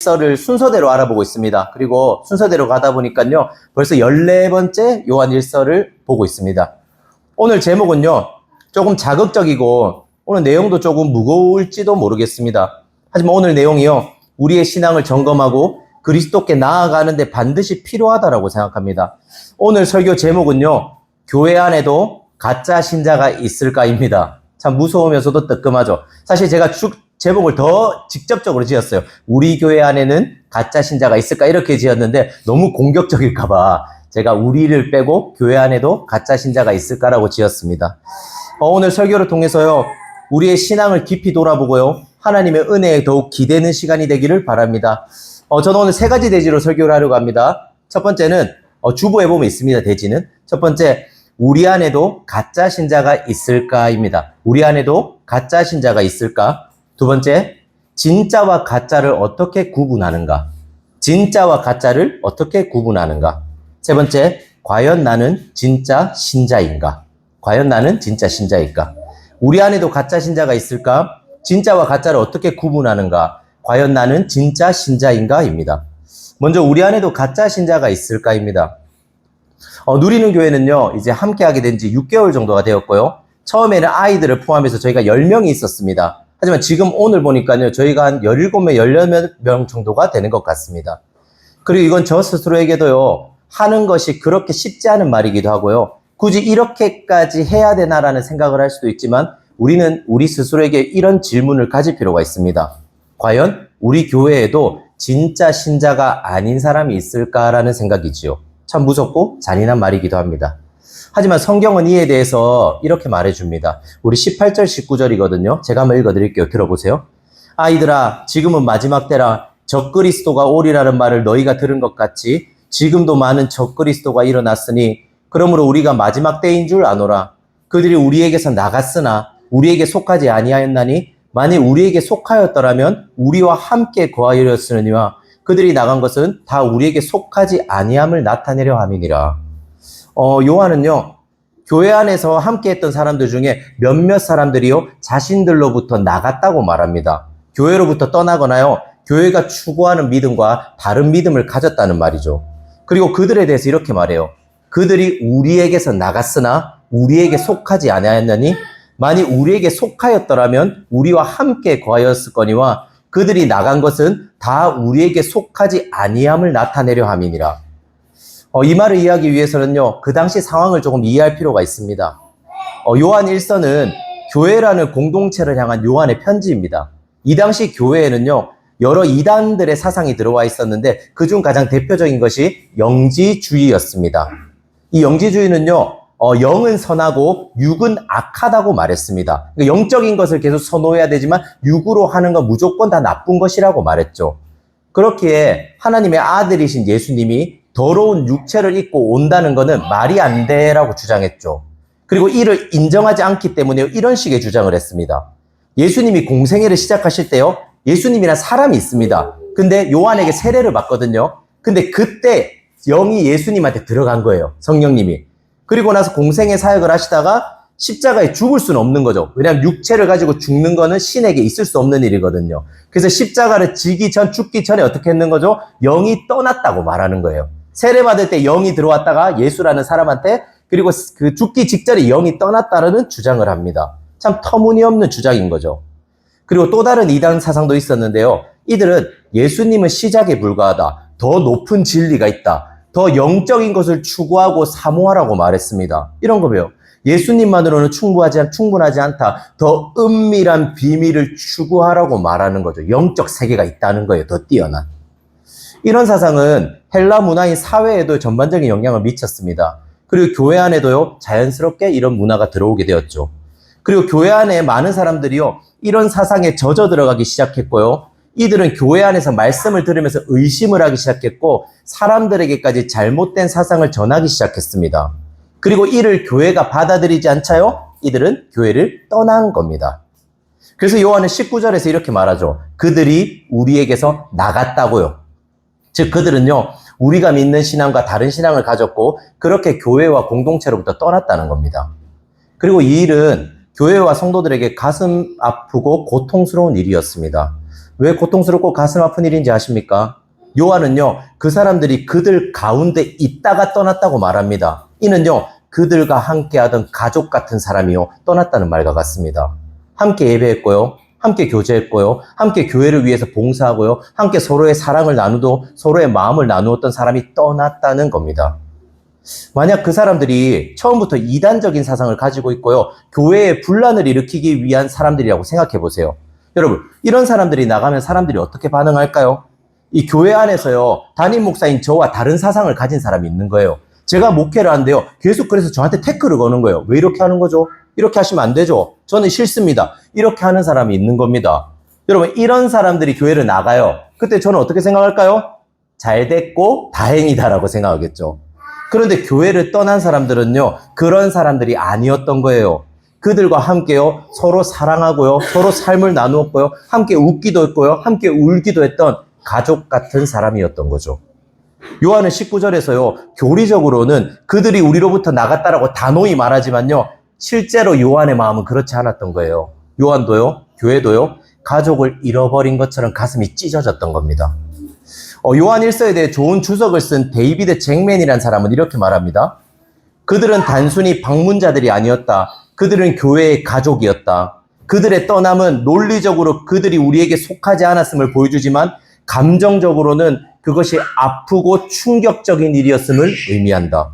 일서를 순서대로 알아보고 있습니다. 그리고 순서대로 가다 보니까요, 벌써 14번째 요한 일서를 보고 있습니다. 오늘 제목은요, 조금 자극적이고 오늘 내용도 조금 무거울지도 모르겠습니다. 하지만 오늘 내용이요, 우리의 신앙을 점검하고 그리스도께 나아가는데 반드시 필요하다라고 생각합니다. 오늘 설교 제목은요, 교회 안에도 가짜 신자가 있을까입니다. 참 무서우면서도 뜨끔하죠. 사실 제가 제목을 더 직접적으로 지었어요. 우리 교회 안에는 가짜 신자가 있을까 이렇게 지었는데 너무 공격적일까봐 제가 우리를 빼고 교회 안에도 가짜 신자가 있을까라고 지었습니다. 오늘 설교를 통해서요, 우리의 신앙을 깊이 돌아보고요, 하나님의 은혜에 더욱 기대는 시간이 되기를 바랍니다. 저는 오늘 3가지 대지로 설교를 하려고 합니다. 첫 번째는 주보에 보면 있습니다. 대지는 첫 번째, 우리 안에도 가짜 신자가 있을까입니다. 우리 안에도 가짜 신자가 있을까? 두 번째, 진짜와 가짜를 어떻게 구분하는가? 진짜와 가짜를 어떻게 구분하는가? 세 번째, 과연 나는 진짜 신자인가? 과연 나는 진짜 신자일까? 우리 안에도 가짜 신자가 있을까? 진짜와 가짜를 어떻게 구분하는가? 과연 나는 진짜 신자인가?입니다. 먼저 우리 안에도 가짜 신자가 있을까입니다. 누리는 교회는요, 이제 함께하게 된 지 6개월 정도가 되었고요. 처음에는 아이들을 포함해서 저희가 10명이 있었습니다. 하지만 지금 오늘 보니까요, 저희가 한 17명, 18명 정도가 되는 것 같습니다. 그리고 이건 저 스스로에게도요, 하는 것이 그렇게 쉽지 않은 말이기도 하고요. 굳이 이렇게까지 해야 되나라는 생각을 할 수도 있지만 우리는 우리 스스로에게 이런 질문을 가질 필요가 있습니다. 과연 우리 교회에도 진짜 신자가 아닌 사람이 있을까라는 생각이지요. 참 무섭고 잔인한 말이기도 합니다. 하지만 성경은 이에 대해서 이렇게 말해줍니다. 우리 18절, 19절이거든요. 제가 한번 읽어드릴게요. 들어보세요. 아이들아, 지금은 마지막 때라. 적그리스도가 오리라는 말을 너희가 들은 것 같이 지금도 많은 적그리스도가 일어났으니 그러므로 우리가 마지막 때인 줄 아노라. 그들이 우리에게서 나갔으나 우리에게 속하지 아니하였나니 만일 우리에게 속하였더라면 우리와 함께 거하였으니와 그들이 나간 것은 다 우리에게 속하지 아니함을 나타내려 함이니라. 요한은요, 교회 안에서 함께 했던 사람들 중에 몇몇 사람들이요, 자신들로부터 나갔다고 말합니다. 교회로부터 떠나거나요, 교회가 추구하는 믿음과 다른 믿음을 가졌다는 말이죠. 그리고 그들에 대해서 이렇게 말해요. 그들이 우리에게서 나갔으나 우리에게 속하지 아니하였나니 만일 우리에게 속하였더라면 우리와 함께 거하였을 거니와 그들이 나간 것은 다 우리에게 속하지 아니함을 나타내려 함이니라. 이 말을 이해하기 위해서는요, 그 당시 상황을 조금 이해할 필요가 있습니다. 요한 1서는 교회라는 공동체를 향한 요한의 편지입니다. 이 당시 교회에는요, 여러 이단들의 사상이 들어와 있었는데 그중 가장 대표적인 것이 영지주의였습니다. 이 영지주의는요, 영은 선하고 육은 악하다고 말했습니다. 그러니까 영적인 것을 계속 선호해야 되지만 육으로 하는 건 무조건 다 나쁜 것이라고 말했죠. 그렇기에 하나님의 아들이신 예수님이 더러운 육체를 입고 온다는 것은 말이 안 돼라고 주장했죠. 그리고 이를 인정하지 않기 때문에 이런 식의 주장을 했습니다. 예수님이 공생애를 시작하실 때요, 예수님이란 사람이 있습니다. 근데 요한에게 세례를 받거든요. 근데 그때 영이 예수님한테 들어간 거예요. 성령님이. 그리고 나서 공생애 사역을 하시다가 십자가에 죽을 수는 없는 거죠. 왜냐하면 육체를 가지고 죽는 거는 신에게 있을 수 없는 일이거든요. 그래서 십자가를 지기 전, 죽기 전에 어떻게 했는 거죠? 영이 떠났다고 말하는 거예요. 세례 받을 때 영이 들어왔다가 예수라는 사람한테, 그리고 그 죽기 직전에 영이 떠났다는 주장을 합니다. 참 터무니없는 주장인 거죠. 그리고 또 다른 이단 사상도 있었는데요. 이들은 예수님은 시작에 불과하다. 더 높은 진리가 있다. 더 영적인 것을 추구하고 사모하라고 말했습니다. 이런 거예요. 예수님만으로는 충분하지 않다. 더 은밀한 비밀을 추구하라고 말하는 거죠. 영적 세계가 있다는 거예요. 더 뛰어난. 이런 사상은 헬라 문화인 사회에도 전반적인 영향을 미쳤습니다. 그리고 교회 안에도요, 자연스럽게 이런 문화가 들어오게 되었죠. 그리고 교회 안에 많은 사람들이요, 이런 사상에 젖어 들어가기 시작했고요. 이들은 교회 안에서 말씀을 들으면서 의심을 하기 시작했고 사람들에게까지 잘못된 사상을 전하기 시작했습니다. 그리고 이를 교회가 받아들이지 않자요, 이들은 교회를 떠난 겁니다. 그래서 요한은 19절에서 이렇게 말하죠. 그들이 우리에게서 나갔다고요. 즉 그들은요, 우리가 믿는 신앙과 다른 신앙을 가졌고 그렇게 교회와 공동체로부터 떠났다는 겁니다. 그리고 이 일은 교회와 성도들에게 가슴 아프고 고통스러운 일이었습니다. 왜 고통스럽고 가슴 아픈 일인지 아십니까? 요한은요, 그 사람들이 그들 가운데 있다가 떠났다고 말합니다. 이는요, 그들과 함께하던 가족 같은 사람이요, 떠났다는 말과 같습니다. 함께 예배했고요, 함께 교제했고요, 함께 교회를 위해서 봉사하고요, 함께 서로의 사랑을 나누고 서로의 마음을 나누었던 사람이 떠났다는 겁니다. 만약 그 사람들이 처음부터 이단적인 사상을 가지고 있고요, 교회에 분란을 일으키기 위한 사람들이라고 생각해 보세요. 여러분, 이런 사람들이 나가면 사람들이 어떻게 반응할까요? 이 교회 안에서요, 담임 목사인 저와 다른 사상을 가진 사람이 있는 거예요. 제가 목회를 하는데요, 계속 그래서 저한테 태클을 거는 거예요. 왜 이렇게 하는 거죠? 이렇게 하시면 안 되죠. 저는 싫습니다. 이렇게 하는 사람이 있는 겁니다. 여러분, 이런 사람들이 교회를 나가요. 그때 저는 어떻게 생각할까요? 잘 됐고 다행이다라고 생각하겠죠. 그런데 교회를 떠난 사람들은요, 그런 사람들이 아니었던 거예요. 그들과 함께요, 서로 사랑하고요, 서로 삶을 나누었고요, 함께 웃기도 했고요, 함께 울기도 했던 가족 같은 사람이었던 거죠. 요한은 19절에서요, 교리적으로는 그들이 우리로부터 나갔다라고 단호히 말하지만요, 실제로 요한의 마음은 그렇지 않았던 거예요. 요한도요, 교회도요, 가족을 잃어버린 것처럼 가슴이 찢어졌던 겁니다. 요한 1서에 대해 좋은 주석을 쓴 데이비드 잭맨이라는 사람은 이렇게 말합니다. 그들은 단순히 방문자들이 아니었다. 그들은 교회의 가족이었다. 그들의 떠남은 논리적으로 그들이 우리에게 속하지 않았음을 보여주지만 감정적으로는 그것이 아프고 충격적인 일이었음을 의미한다.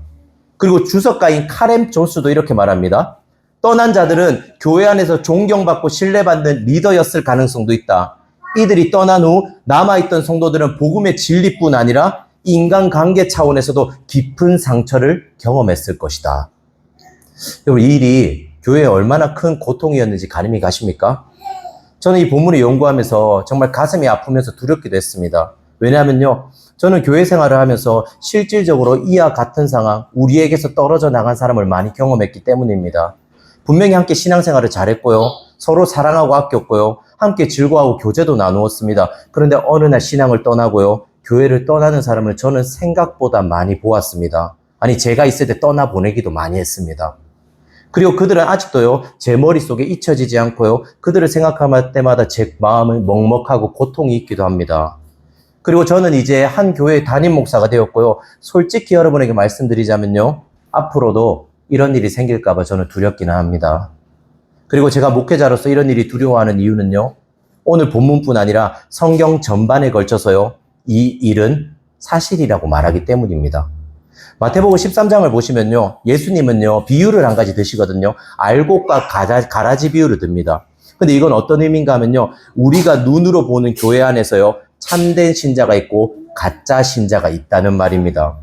그리고 주석가인 카렘 존스도 이렇게 말합니다. 떠난 자들은 교회 안에서 존경받고 신뢰받는 리더였을 가능성도 있다. 이들이 떠난 후 남아있던 성도들은 복음의 진리뿐 아니라 인간관계 차원에서도 깊은 상처를 경험했을 것이다. 여러분, 이 일이 교회에 얼마나 큰 고통이었는지 가늠이 가십니까? 저는 이 본문을 연구하면서 정말 가슴이 아프면서 두렵기도 했습니다. 왜냐하면요, 저는 교회 생활을 하면서 실질적으로 이와 같은 상황, 우리에게서 떨어져 나간 사람을 많이 경험했기 때문입니다. 분명히 함께 신앙생활을 잘했고요, 서로 사랑하고 아꼈고요, 함께 즐거워하고 교제도 나누었습니다. 그런데 어느 날 신앙을 떠나고요, 교회를 떠나는 사람을 저는 생각보다 많이 보았습니다. 아니, 제가 있을 때 떠나보내기도 많이 했습니다. 그리고 그들은 아직도요, 제 머릿속에 잊혀지지 않고요, 그들을 생각할 때마다 제 마음은 먹먹하고 고통이 있기도 합니다. 그리고 저는 이제 한 교회의 담임 목사가 되었고요, 솔직히 여러분에게 말씀드리자면요, 앞으로도 이런 일이 생길까봐 저는 두렵기는 합니다. 그리고 제가 목회자로서 이런 일이 두려워하는 이유는요, 오늘 본문뿐 아니라 성경 전반에 걸쳐서요, 이 일은 사실이라고 말하기 때문입니다. 마태복음 13장을 보시면요, 예수님은요, 비유를 한 가지 드시거든요. 알곡과 가라지 비유를 듭니다. 근데 이건 어떤 의미인가 하면요, 우리가 눈으로 보는 교회 안에서요, 참된 신자가 있고 가짜 신자가 있다는 말입니다.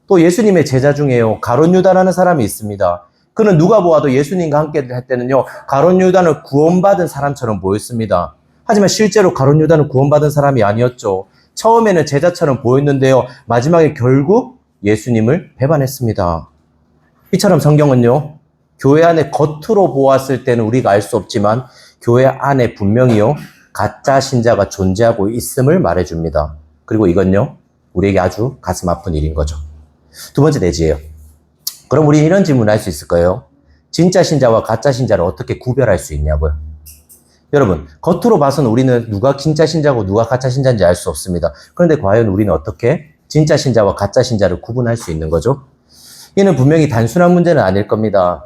또 예수님의 제자 중에요, 가룟 유다라는 사람이 있습니다. 그는 누가 보아도 예수님과 함께 할 때는요, 가룟 유다는 구원받은 사람처럼 보였습니다. 하지만 실제로 가룟 유다는 구원받은 사람이 아니었죠. 처음에는 제자처럼 보였는데요, 마지막에 결국 예수님을 배반했습니다. 이처럼 성경은요, 교회 안에 겉으로 보았을 때는 우리가 알 수 없지만 교회 안에 분명히요, 가짜 신자가 존재하고 있음을 말해줍니다. 그리고 이건요, 우리에게 아주 가슴 아픈 일인 거죠. 두 번째 내지예요. 그럼 우리는 이런 질문을 할 수 있을 거예요. 진짜 신자와 가짜 신자를 어떻게 구별할 수 있냐고요. 여러분, 겉으로 봐서는 우리는 누가 진짜 신자고 누가 가짜 신자인지 알 수 없습니다. 그런데 과연 우리는 어떻게 진짜 신자와 가짜 신자를 구분할 수 있는 거죠? 이는 분명히 단순한 문제는 아닐 겁니다.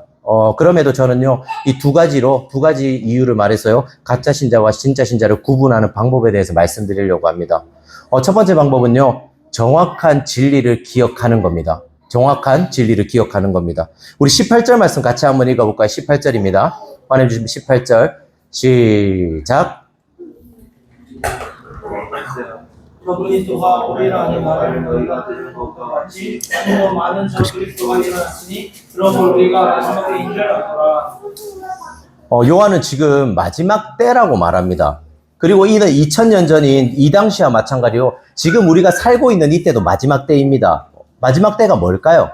그럼에도 저는요, 이 두 가지 이유를 말해서요, 가짜 신자와 진짜 신자를 구분하는 방법에 대해서 말씀드리려고 합니다. 첫 번째 방법은요, 정확한 진리를 기억하는 겁니다. 정확한 진리를 기억하는 겁니다. 우리 18절 말씀 같이 한번 읽어볼까요? 18절입니다. 환해주시면 18절 시작. 저 그리스도가 오리라는 말을 너희가 들은 것과 같이 더 많은 저 그리스도가 일어났으니 그러므로 우리가 마지막 때인 줄 알더라. 요한은 지금 마지막 때라고 말합니다. 그리고 이는 2000년 전인 이 당시와 마찬가지로 지금 우리가 살고 있는 이때도 마지막 때입니다. 마지막 때가 뭘까요?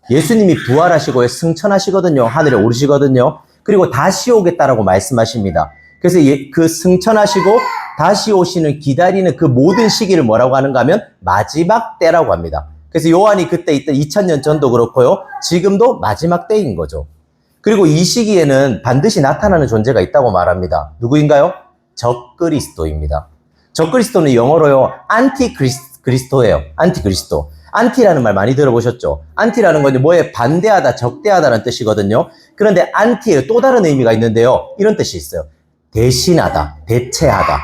예수님이 부활하시고 승천하시거든요. 하늘에 오르시거든요. 그리고 다시 오겠다라고 말씀하십니다. 그래서 그 승천하시고 다시 오시는 기다리는 그 모든 시기를 뭐라고 하는가 하면 마지막 때라고 합니다. 그래서 요한이 그때 있던 2000년 전도 그렇고요, 지금도 마지막 때인 거죠. 그리고 이 시기에는 반드시 나타나는 존재가 있다고 말합니다. 누구인가요? 적그리스도입니다. 적그리스도는 영어로요, 안티그리스도예요. 안티그리스도. 안티라는 말 많이 들어보셨죠? 안티라는 건 뭐에 반대하다, 적대하다라는 뜻이거든요. 그런데 안티에 또 다른 의미가 있는데요. 이런 뜻이 있어요. 대신하다, 대체하다.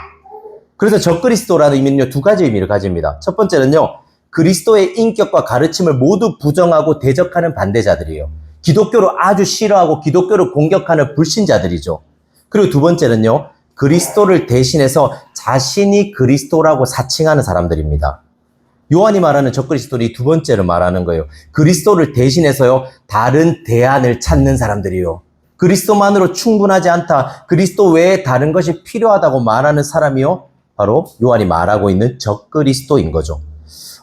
그래서 적그리스도라는 의미는요, 두 가지 의미를 가집니다. 첫 번째는요, 그리스도의 인격과 가르침을 모두 부정하고 대적하는 반대자들이에요. 기독교를 아주 싫어하고 기독교를 공격하는 불신자들이죠. 그리고 두 번째는요, 그리스도를 대신해서 자신이 그리스도라고 사칭하는 사람들입니다. 요한이 말하는 적그리스도는 이 두 번째를 말하는 거예요. 그리스도를 대신해서요, 다른 대안을 찾는 사람들이요. 그리스도만으로 충분하지 않다, 그리스도 외에 다른 것이 필요하다고 말하는 사람이요, 바로 요한이 말하고 있는 적그리스도인 거죠.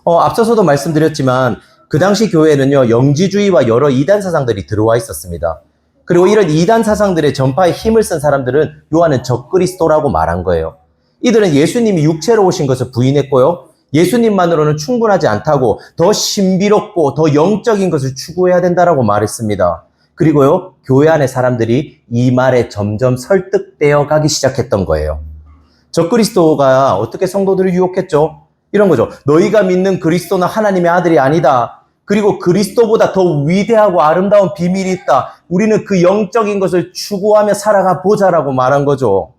앞서서도 말씀드렸지만 그 당시 교회에는요, 영지주의와 여러 이단 사상들이 들어와 있었습니다. 그리고 이런 이단 사상들의 전파에 힘을 쓴 사람들은 요한은 적그리스도라고 말한 거예요. 이들은 예수님이 육체로 오신 것을 부인했고요, 예수님만으로는 충분하지 않다고 더 신비롭고 더 영적인 것을 추구해야 된다라고 말했습니다. 그리고요, 교회 안의 사람들이 이 말에 점점 설득되어 가기 시작했던 거예요. 적그리스도가 어떻게 성도들을 유혹했죠? 이런 거죠. 너희가 믿는 그리스도는 하나님의 아들이 아니다. 그리고 그리스도보다 더 위대하고 아름다운 비밀이 있다. 우리는 그 영적인 것을 추구하며 살아가 보자라고 말한 거죠.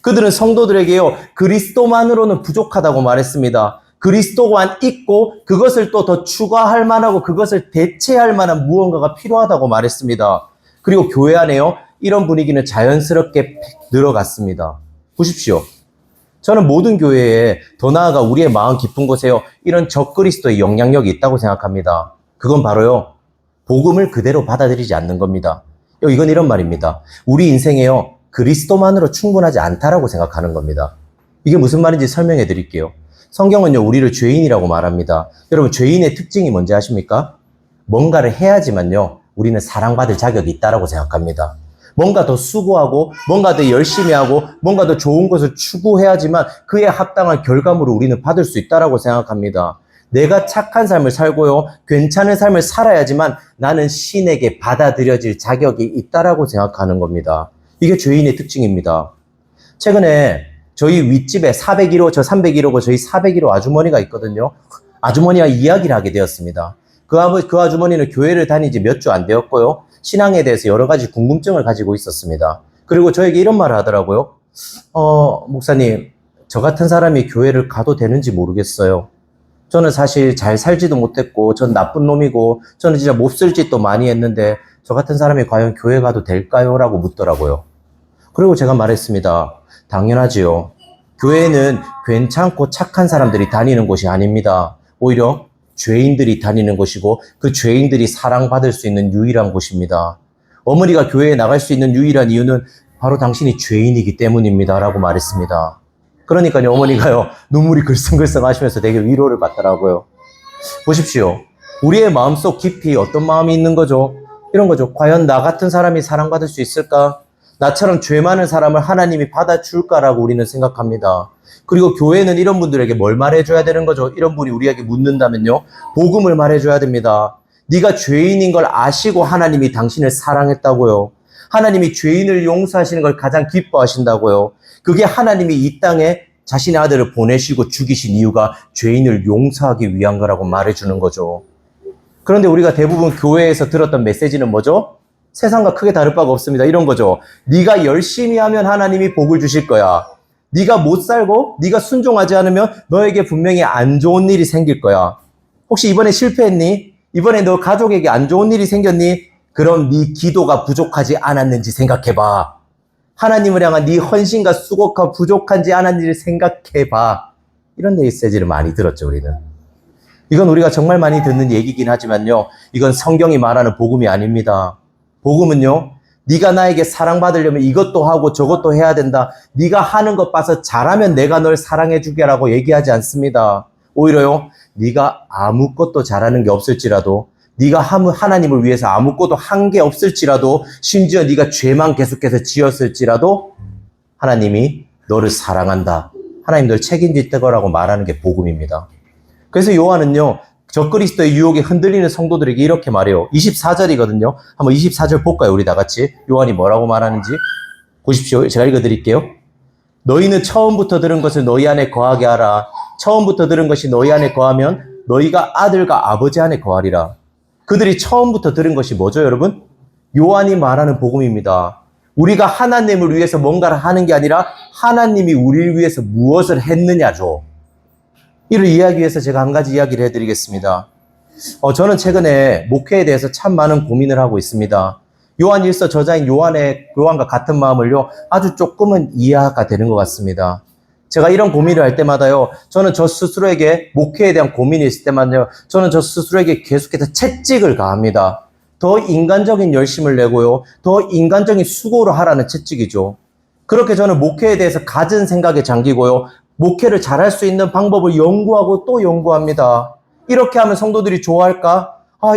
그들은 성도들에게요, 그리스도만으로는 부족하다고 말했습니다. 그리스도만 있고 그것을 또 더 추가할 만하고 그것을 대체할 만한 무언가가 필요하다고 말했습니다. 그리고 교회 안에요, 이런 분위기는 자연스럽게 늘어갔습니다. 보십시오. 저는 모든 교회에, 더 나아가 우리의 마음 깊은 곳에요, 이런 적그리스도의 영향력이 있다고 생각합니다. 그건 바로요, 복음을 그대로 받아들이지 않는 겁니다. 이건 이런 말입니다. 우리 인생에요, 그리스도만으로 충분하지 않다라고 생각하는 겁니다. 이게 무슨 말인지 설명해 드릴게요. 성경은요, 우리를 죄인이라고 말합니다. 여러분, 죄인의 특징이 뭔지 아십니까? 뭔가를 해야지만요, 우리는 사랑받을 자격이 있다라고 생각합니다. 뭔가 더 수고하고, 뭔가 더 열심히 하고, 뭔가 더 좋은 것을 추구해야지만 그에 합당한 결과물을 우리는 받을 수 있다라고 생각합니다. 내가 착한 삶을 살고요, 괜찮은 삶을 살아야지만 나는 신에게 받아들여질 자격이 있다라고 생각하는 겁니다. 이게 죄인의 특징입니다. 최근에 저희 윗집에 401호, 저 301호고 저희 401호 아주머니가 있거든요. 아주머니와 이야기를 하게 되었습니다. 그 아주머니는 교회를 다닌 지 몇 주 안 되었고요, 신앙에 대해서 여러 가지 궁금증을 가지고 있었습니다. 그리고 저에게 이런 말을 하더라고요. 목사님, 저 같은 사람이 교회를 가도 되는지 모르겠어요. 저는 사실 잘 살지도 못했고, 전 나쁜 놈이고, 저는 진짜 몹쓸 짓도 많이 했는데, 저 같은 사람이 과연 교회 가도 될까요? 라고 묻더라고요. 그리고 제가 말했습니다. 당연하지요. 교회는 괜찮고 착한 사람들이 다니는 곳이 아닙니다. 오히려 죄인들이 다니는 곳이고 그 죄인들이 사랑받을 수 있는 유일한 곳입니다. 어머니가 교회에 나갈 수 있는 유일한 이유는 바로 당신이 죄인이기 때문입니다. 라고 말했습니다. 그러니까요, 어머니가요, 눈물이 글썽글썽 하시면서 되게 위로를 받더라고요. 보십시오. 우리의 마음속 깊이 어떤 마음이 있는 거죠? 이런 거죠. 과연 나 같은 사람이 사랑받을 수 있을까? 나처럼 죄 많은 사람을 하나님이 받아줄까라고 우리는 생각합니다. 그리고 교회는 이런 분들에게 뭘 말해줘야 되는 거죠? 이런 분이 우리에게 묻는다면요, 복음을 말해줘야 됩니다. 네가 죄인인 걸 아시고 하나님이 당신을 사랑했다고요. 하나님이 죄인을 용서하시는 걸 가장 기뻐하신다고요. 그게 하나님이 이 땅에 자신의 아들을 보내시고 죽이신 이유가 죄인을 용서하기 위한 거라고 말해주는 거죠. 그런데 우리가 대부분 교회에서 들었던 메시지는 뭐죠? 세상과 크게 다를 바가 없습니다. 이런 거죠. 네가 열심히 하면 하나님이 복을 주실 거야. 네가 못 살고 네가 순종하지 않으면 너에게 분명히 안 좋은 일이 생길 거야. 혹시 이번에 실패했니? 이번에 너 가족에게 안 좋은 일이 생겼니? 그럼 네 기도가 부족하지 않았는지 생각해봐. 하나님을 향한 네 헌신과 수고가 부족한지 않았는지를 생각해봐. 이런 메시지를 많이 들었죠, 우리는. 이건 우리가 정말 많이 듣는 얘기긴 하지만요, 이건 성경이 말하는 복음이 아닙니다. 복음은요, 네가 나에게 사랑받으려면 이것도 하고 저것도 해야 된다. 네가 하는 것 봐서 잘하면 내가 널 사랑해 주게라고 얘기하지 않습니다. 오히려요, 네가 아무것도 잘하는 게 없을지라도, 네가 하나님을 위해서 아무것도 한 게 없을지라도, 심지어 네가 죄만 계속해서 지었을지라도 하나님이 너를 사랑한다. 하나님 널 책임질 거라고 말하는 게 복음입니다. 그래서 요한은요, 적그리스도의 유혹에 흔들리는 성도들에게 이렇게 말해요. 24절이거든요. 한번 24절 볼까요? 우리 다 같이. 요한이 뭐라고 말하는지. 보십시오. 제가 읽어드릴게요. 너희는 처음부터 들은 것을 너희 안에 거하게 하라. 처음부터 들은 것이 너희 안에 거하면 너희가 아들과 아버지 안에 거하리라. 그들이 처음부터 들은 것이 뭐죠, 여러분? 요한이 말하는 복음입니다. 우리가 하나님을 위해서 뭔가를 하는 게 아니라 하나님이 우리를 위해서 무엇을 했느냐죠. 이를 이해하기 위해서 제가 한 가지 이야기를 해드리겠습니다. 저는 최근에 목회에 대해서 참 많은 고민을 하고 있습니다. 요한 1서 저자인 요한과 같은 마음을요, 아주 조금은 이해가 되는 것 같습니다. 제가 이런 고민을 할 때마다요, 저는 저 스스로에게 목회에 대한 고민이 있을 때만요, 저는 저 스스로에게 계속해서 채찍을 가합니다. 더 인간적인 열심을 내고요, 더 인간적인 수고를 하라는 채찍이죠. 그렇게 저는 목회에 대해서 갖은 생각에 잠기고요, 목회를 잘할 수 있는 방법을 연구하고 또 연구합니다. 이렇게 하면 성도들이 좋아할까?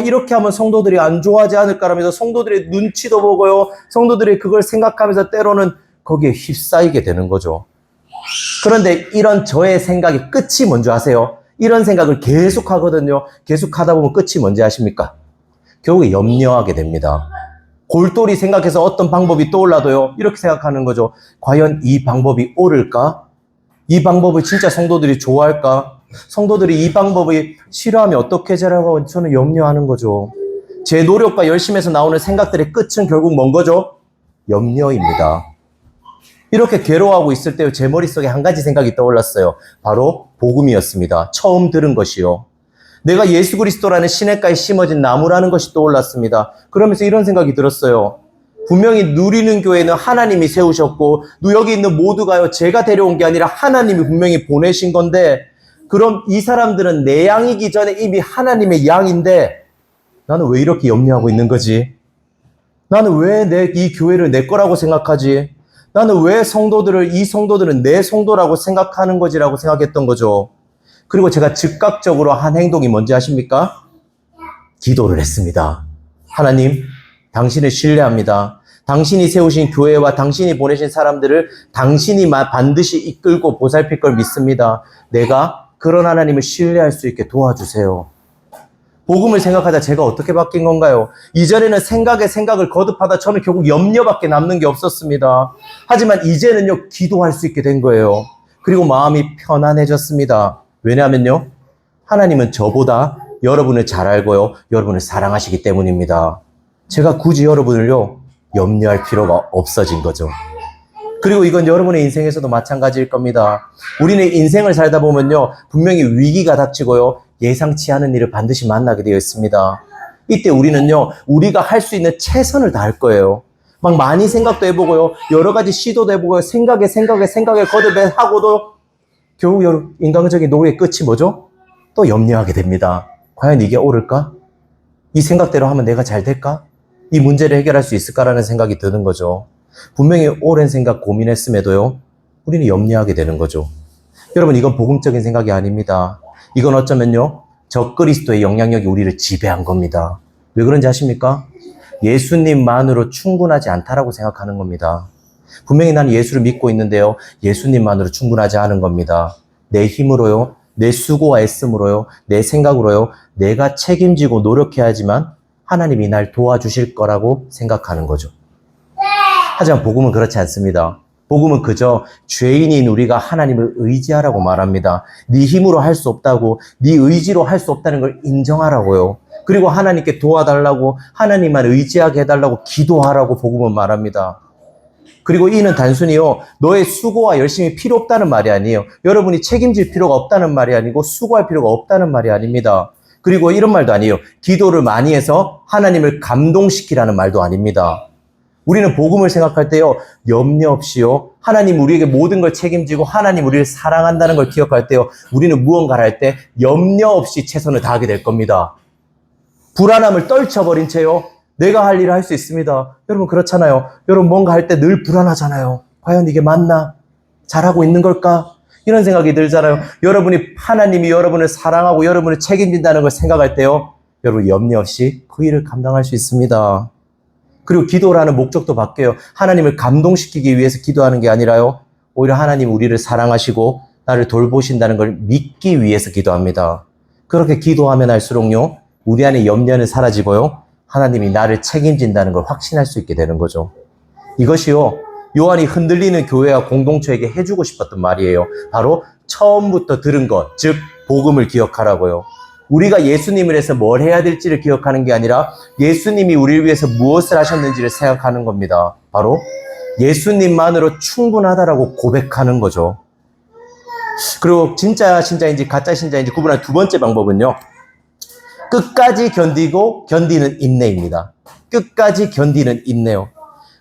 이렇게 하면 성도들이 안 좋아하지 않을까라면서 성도들의 눈치도 보고요, 성도들이 그걸 생각하면서 때로는 거기에 휩싸이게 되는 거죠. 그런데 이런 저의 생각의 끝이 뭔지 아세요? 이런 생각을 계속 하거든요. 계속 하다 보면 끝이 뭔지 아십니까? 결국에 염려하게 됩니다. 골똘히 생각해서 어떤 방법이 떠올라도요, 이렇게 생각하는 거죠. 과연 이 방법이 옳을까? 이 방법을 진짜 성도들이 좋아할까? 성도들이 이 방법이 싫어하면 어떻게 하라고 저는 염려하는 거죠. 제 노력과 열심에서 나오는 생각들의 끝은 결국 뭔 거죠? 염려입니다. 이렇게 괴로워하고 있을 때 제 머릿속에 한 가지 생각이 떠올랐어요. 바로 복음이었습니다. 처음 들은 것이요. 내가 예수 그리스도라는 시냇가에 심어진 나무라는 것이 떠올랐습니다. 그러면서 이런 생각이 들었어요. 분명히 누리는 교회는 하나님이 세우셨고 여기 있는 모두가요, 제가 데려온 게 아니라 하나님이 분명히 보내신 건데, 그럼 이 사람들은 내 양이기 전에 이미 하나님의 양인데 나는 왜 이렇게 염려하고 있는 거지? 나는 왜 이 교회를 내 거라고 생각하지? 나는 왜 이 성도들은 내 성도라고 생각하는 거지라고 생각했던 거죠. 그리고 제가 즉각적으로 한 행동이 뭔지 아십니까? 기도를 했습니다. 하나님, 당신을 신뢰합니다. 당신이 세우신 교회와 당신이 보내신 사람들을 당신이 반드시 이끌고 보살필 걸 믿습니다. 내가 그런 하나님을 신뢰할 수 있게 도와주세요. 복음을 생각하다 제가 어떻게 바뀐 건가요? 이전에는 생각을 거듭하다 저는 결국 염려밖에 남는 게 없었습니다. 하지만 이제는요, 기도할 수 있게 된 거예요. 그리고 마음이 편안해졌습니다. 왜냐하면요, 하나님은 저보다 여러분을 잘 알고요, 여러분을 사랑하시기 때문입니다. 제가 굳이 여러분을요, 염려할 필요가 없어진 거죠. 그리고 이건 여러분의 인생에서도 마찬가지일 겁니다. 우리는 인생을 살다 보면요, 분명히 위기가 닥치고요, 예상치 않은 일을 반드시 만나게 되어 있습니다. 이때 우리는요, 우리가 할 수 있는 최선을 다할 거예요. 막 많이 생각도 해보고요, 여러 가지 시도도 해보고요, 생각에 거듭하고도 결국 인간적인 노력의 끝이 뭐죠? 또 염려하게 됩니다. 과연 이게 옳을까? 이 생각대로 하면 내가 잘 될까? 이 문제를 해결할 수 있을까라는 생각이 드는 거죠. 분명히 오랜 생각 고민했음에도요, 우리는 염려하게 되는 거죠. 여러분, 이건 복음적인 생각이 아닙니다. 이건 어쩌면요, 적그리스도의 영향력이 우리를 지배한 겁니다. 왜 그런지 아십니까? 예수님만으로 충분하지 않다라고 생각하는 겁니다. 분명히 나는 예수를 믿고 있는데요, 예수님만으로 충분하지 않은 겁니다. 내 힘으로요, 내 수고와 애씀으로요, 내 생각으로요, 내가 책임지고 노력해야지만 하나님이 날 도와주실 거라고 생각하는 거죠. 하지만 복음은 그렇지 않습니다. 복음은 그저 죄인인 우리가 하나님을 의지하라고 말합니다. 네 힘으로 할 수 없다고, 네 의지로 할 수 없다는 걸 인정하라고요. 그리고 하나님께 도와달라고, 하나님만 의지하게 해달라고 기도하라고 복음은 말합니다. 그리고 이는 단순히요, 너의 수고와 열심이 필요 없다는 말이 아니에요. 여러분이 책임질 필요가 없다는 말이 아니고 수고할 필요가 없다는 말이 아닙니다. 그리고 이런 말도 아니에요. 기도를 많이 해서 하나님을 감동시키라는 말도 아닙니다. 우리는 복음을 생각할 때요, 염려 없이요, 하나님 우리에게 모든 걸 책임지고 하나님 우리를 사랑한다는 걸 기억할 때요, 우리는 무언가를 할 때 염려 없이 최선을 다하게 될 겁니다. 불안함을 떨쳐버린 채요, 내가 할 일을 할 수 있습니다. 여러분 그렇잖아요. 여러분 뭔가 할 때 늘 불안하잖아요. 과연 이게 맞나? 잘하고 있는 걸까? 이런 생각이 들잖아요. 하나님이 여러분을 사랑하고 여러분을 책임진다는 걸 생각할 때요, 여러분 염려 없이 그 일을 감당할 수 있습니다. 그리고 기도라는 목적도 바뀌어요. 하나님을 감동시키기 위해서 기도하는 게 아니라요, 오히려 하나님 우리를 사랑하시고 나를 돌보신다는 걸 믿기 위해서 기도합니다. 그렇게 기도하면 할수록요, 우리 안에 염려는 사라지고요, 하나님이 나를 책임진다는 걸 확신할 수 있게 되는 거죠. 이것이요, 요한이 흔들리는 교회와 공동체에게 해주고 싶었던 말이에요. 바로 처음부터 들은 것, 즉 복음을 기억하라고요. 우리가 예수님을 해서 뭘 해야 될지를 기억하는 게 아니라 예수님이 우리를 위해서 무엇을 하셨는지를 생각하는 겁니다. 바로 예수님만으로 충분하다라고 고백하는 거죠. 그리고 진짜 신자인지 가짜 신자인지 구분하는 두 번째 방법은요. 끝까지 견디는 인내입니다. 끝까지 견디는 인내요.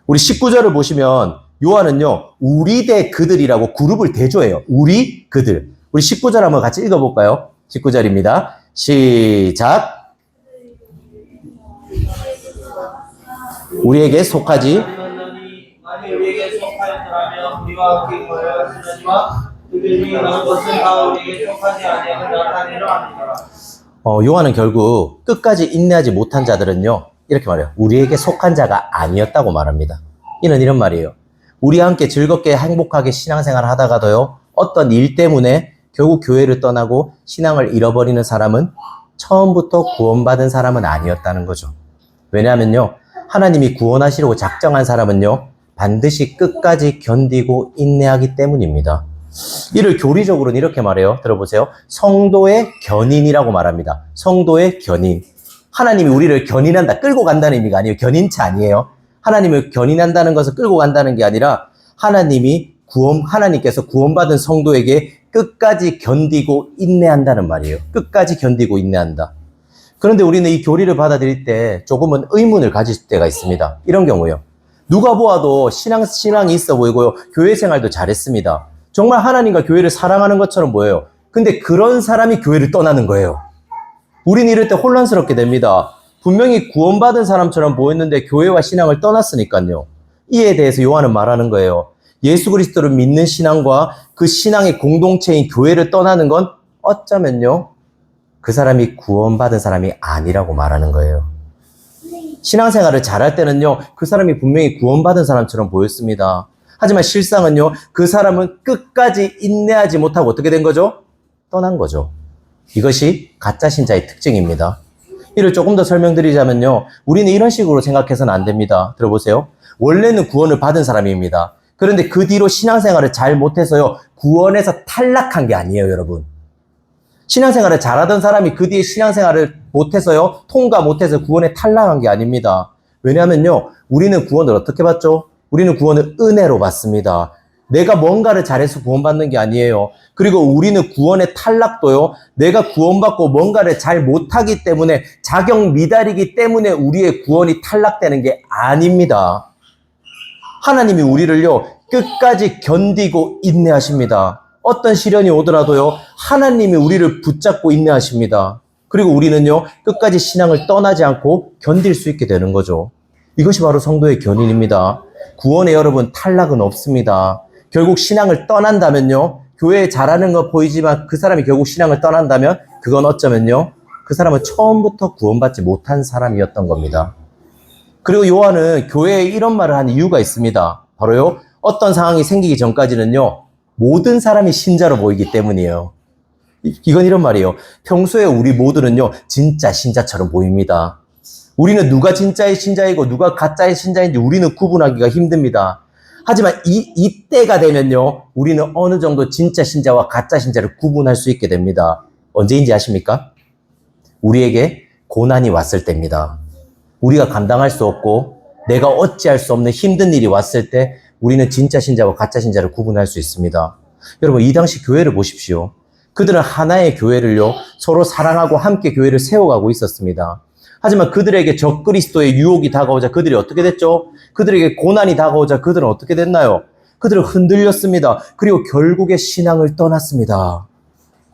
우리 19절을 보시면 요한은요. 우리 대 그들이라고 그룹을 대조해요. 우리, 그들. 우리 19절 한번 같이 읽어볼까요? 19절입니다. 시작. 우리에게 속하지 만일 우리에게 속하였더라면 우리와 함께 거하였으려니와 그들이 나온 것은 다 우리에게 속하지 아니하고 나타내려 합니다. 요한은 결국 끝까지 인내하지 못한 자들은요. 이렇게 말해요. 우리에게 속한 자가 아니었다고 말합니다. 이는 이런 말이에요. 우리와 함께 즐겁게 행복하게 신앙생활을 하다가도요. 어떤 일 때문에 결국 교회를 떠나고 신앙을 잃어버리는 사람은 처음부터 구원받은 사람은 아니었다는 거죠. 왜냐하면요. 하나님이 구원하시려고 작정한 사람은요. 반드시 끝까지 견디고 인내하기 때문입니다. 이를 교리적으로는 이렇게 말해요. 들어보세요. 성도의 견인이라고 말합니다. 성도의 견인. 하나님이 우리를 견인한다. 끌고 간다는 의미가 아니에요. 견인차 아니에요. 하나님을 견인한다는 것을 끌고 간다는 게 아니라 하나님께서 구원받은 성도에게 끝까지 견디고 인내한다는 말이에요. 끝까지 견디고 인내한다. 그런데 우리는 이 교리를 받아들일 때 조금은 의문을 가질 때가 있습니다. 이런 경우요. 누가 보아도 신앙이 있어 보이고요. 교회 생활도 잘했습니다. 정말 하나님과 교회를 사랑하는 것처럼 보여요. 근데 그런 사람이 교회를 떠나는 거예요. 우린 이럴 때 혼란스럽게 됩니다. 분명히 구원받은 사람처럼 보였는데 교회와 신앙을 떠났으니까요. 이에 대해서 요한은 말하는 거예요. 예수 그리스도를 믿는 신앙과 그 신앙의 공동체인 교회를 떠나는 건 어쩌면요. 그 사람이 구원받은 사람이 아니라고 말하는 거예요. 신앙생활을 잘할 때는요. 그 사람이 분명히 구원받은 사람처럼 보였습니다. 하지만 실상은요. 그 사람은 끝까지 인내하지 못하고 어떻게 된 거죠? 떠난 거죠. 이것이 가짜 신자의 특징입니다. 이를 조금 더 설명드리자면요. 우리는 이런 식으로 생각해서는 안 됩니다. 들어보세요. 원래는 구원을 받은 사람입니다. 그런데 그 뒤로 신앙생활을 잘 못해서요. 구원에서 탈락한 게 아니에요, 여러분. 신앙생활을 잘하던 사람이 그 뒤에 신앙생활을 못해서요. 통과 못해서 구원에 탈락한 게 아닙니다. 왜냐하면요. 우리는 구원을 어떻게 받죠? 우리는 구원을 은혜로 받습니다. 내가 뭔가를 잘해서 구원받는 게 아니에요. 그리고 우리는 구원의 탈락도요. 내가 구원받고 뭔가를 잘 못하기 때문에 자격 미달이기 때문에 우리의 구원이 탈락되는 게 아닙니다. 하나님이 우리를요. 끝까지 견디고 인내하십니다. 어떤 시련이 오더라도요. 하나님이 우리를 붙잡고 인내하십니다. 그리고 우리는요. 끝까지 신앙을 떠나지 않고 견딜 수 있게 되는 거죠. 이것이 바로 성도의 견인입니다. 구원에 여러분 탈락은 없습니다. 결국 신앙을 떠난다면요. 교회에 잘하는 거 보이지만 그 사람이 결국 신앙을 떠난다면 그건 어쩌면요. 그 사람은 처음부터 구원받지 못한 사람이었던 겁니다. 그리고 요한은 교회에 이런 말을 한 이유가 있습니다. 바로요. 어떤 상황이 생기기 전까지는요. 모든 사람이 신자로 보이기 때문이에요. 이건 이런 말이에요. 평소에 우리 모두는요. 진짜 신자처럼 보입니다. 우리는 누가 진짜의 신자이고 누가 가짜의 신자인지 우리는 구분하기가 힘듭니다. 하지만 이때가 되면요. 우리는 어느 정도 진짜 신자와 가짜 신자를 구분할 수 있게 됩니다. 언제인지 아십니까? 우리에게 고난이 왔을 때입니다. 우리가 감당할 수 없고 내가 어찌할 수 없는 힘든 일이 왔을 때 우리는 진짜 신자와 가짜 신자를 구분할 수 있습니다. 여러분 이 당시 교회를 보십시오. 그들은 하나의 교회를요. 서로 사랑하고 함께 교회를 세워가고 있었습니다. 하지만 그들에게 적그리스도의 유혹이 다가오자 그들이 어떻게 됐죠? 그들에게 고난이 다가오자 그들은 어떻게 됐나요? 그들은 흔들렸습니다. 그리고 결국에 신앙을 떠났습니다.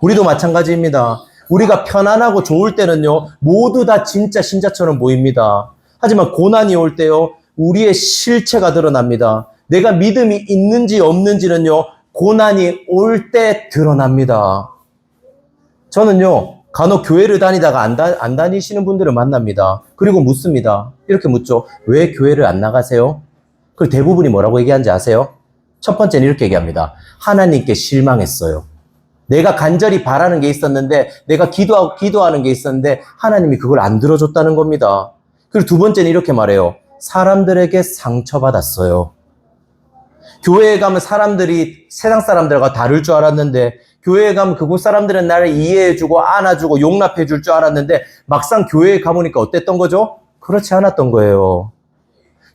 우리도 마찬가지입니다. 우리가 편안하고 좋을 때는요. 모두 다 진짜 신자처럼 보입니다. 하지만 고난이 올 때요. 우리의 실체가 드러납니다. 내가 믿음이 있는지 없는지는요. 고난이 올 때 드러납니다. 저는요. 간혹 교회를 다니다가 안 다니시는 분들을 만납니다. 그리고 묻습니다. 이렇게 묻죠. 왜 교회를 안 나가세요? 그리고 대부분이 뭐라고 얘기하는지 아세요? 첫 번째는 이렇게 얘기합니다. 하나님께 실망했어요. 내가 간절히 바라는 게 있었는데 내가 기도하는 게 있었는데 하나님이 그걸 안 들어줬다는 겁니다. 그리고 두 번째는 이렇게 말해요. 사람들에게 상처받았어요. 교회에 가면 사람들이 세상 사람들과 다를 줄 알았는데, 교회에 가면 그곳 사람들은 나를 이해해주고 안아주고 용납해줄 줄 알았는데, 막상 교회에 가보니까 어땠던 거죠? 그렇지 않았던 거예요.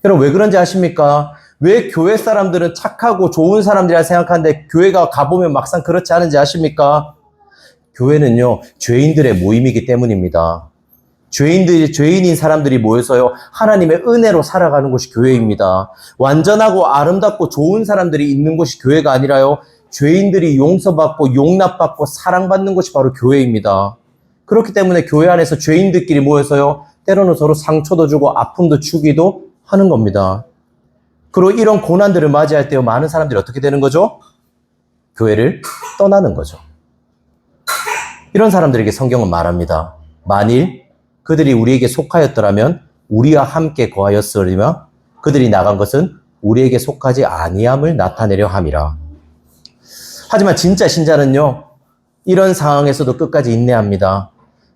여러분, 왜 그런지 아십니까? 왜 교회 사람들은 착하고 좋은 사람들이라 생각하는데 교회가 가보면 막상 그렇지 않은지 아십니까? 교회는요, 죄인들의 모임이기 때문입니다. 죄인인 사람들이 모여서요, 하나님의 은혜로 살아가는 곳이 교회입니다. 완전하고 아름답고 좋은 사람들이 있는 곳이 교회가 아니라요, 죄인들이 용서받고 용납받고 사랑받는 곳이 바로 교회입니다. 그렇기 때문에 교회 안에서 죄인들끼리 모여서요, 때로는 서로 상처도 주고 아픔도 주기도 하는 겁니다. 그리고 이런 고난들을 맞이할 때 많은 사람들이 어떻게 되는 거죠? 교회를 떠나는 거죠. 이런 사람들에게 성경은 말합니다. 만일 그들이 우리에게 속하였더라면 우리와 함께 거하였으리며 그들이 나간 것은 우리에게 속하지 아니함을 나타내려 함이라. 하지만 진짜 신자는요, 이런 상황에서도 끝까지 인내합니다.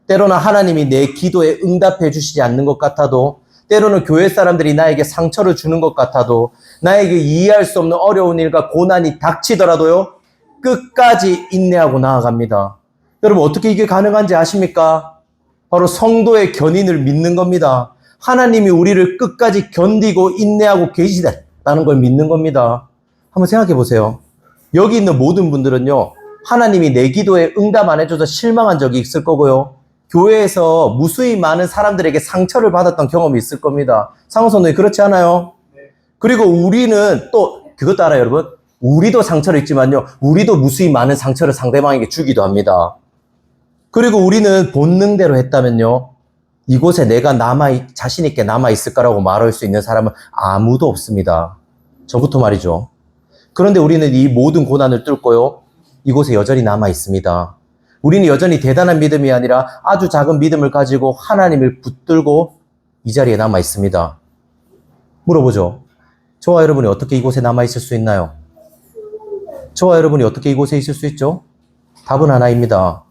때로는 하나님이 내 기도에 응답해 주시지 않는 것 같아도, 때로는 교회 사람들이 나에게 상처를 주는 것 같아도, 나에게 이해할 수 없는 어려운 일과 고난이 닥치더라도요, 끝까지 인내하고 나아갑니다. 여러분, 어떻게 이게 가능한지 아십니까? 바로 성도의 견인을 믿는 겁니다. 하나님이 우리를 끝까지 견디고 인내하고 계시다는 걸 믿는 겁니다. 한번 생각해 보세요. 여기 있는 모든 분들은요, 하나님이 내 기도에 응답 안 해줘서 실망한 적이 있을 거고요, 교회에서 무수히 많은 사람들에게 상처를 받았던 경험이 있을 겁니다. 상호선생님, 그렇지 않아요? 그리고 우리는 또 그것도 알아요, 여러분? 우리도 상처를 입지만요, 우리도 무수히 많은 상처를 상대방에게 주기도 합니다. 그리고 우리는 본능대로 했다면요, 이곳에 내가 자신 있게 남아있을까라고 말할 수 있는 사람은 아무도 없습니다. 저부터 말이죠. 그런데 우리는 이 모든 고난을 뚫고요, 이곳에 여전히 남아있습니다. 우리는 여전히 대단한 믿음이 아니라 아주 작은 믿음을 가지고 하나님을 붙들고 이 자리에 남아있습니다. 물어보죠. 저와 여러분이 어떻게 이곳에 남아있을 수 있나요? 저와 여러분이 어떻게 이곳에 있을 수 있죠? 답은 하나입니다.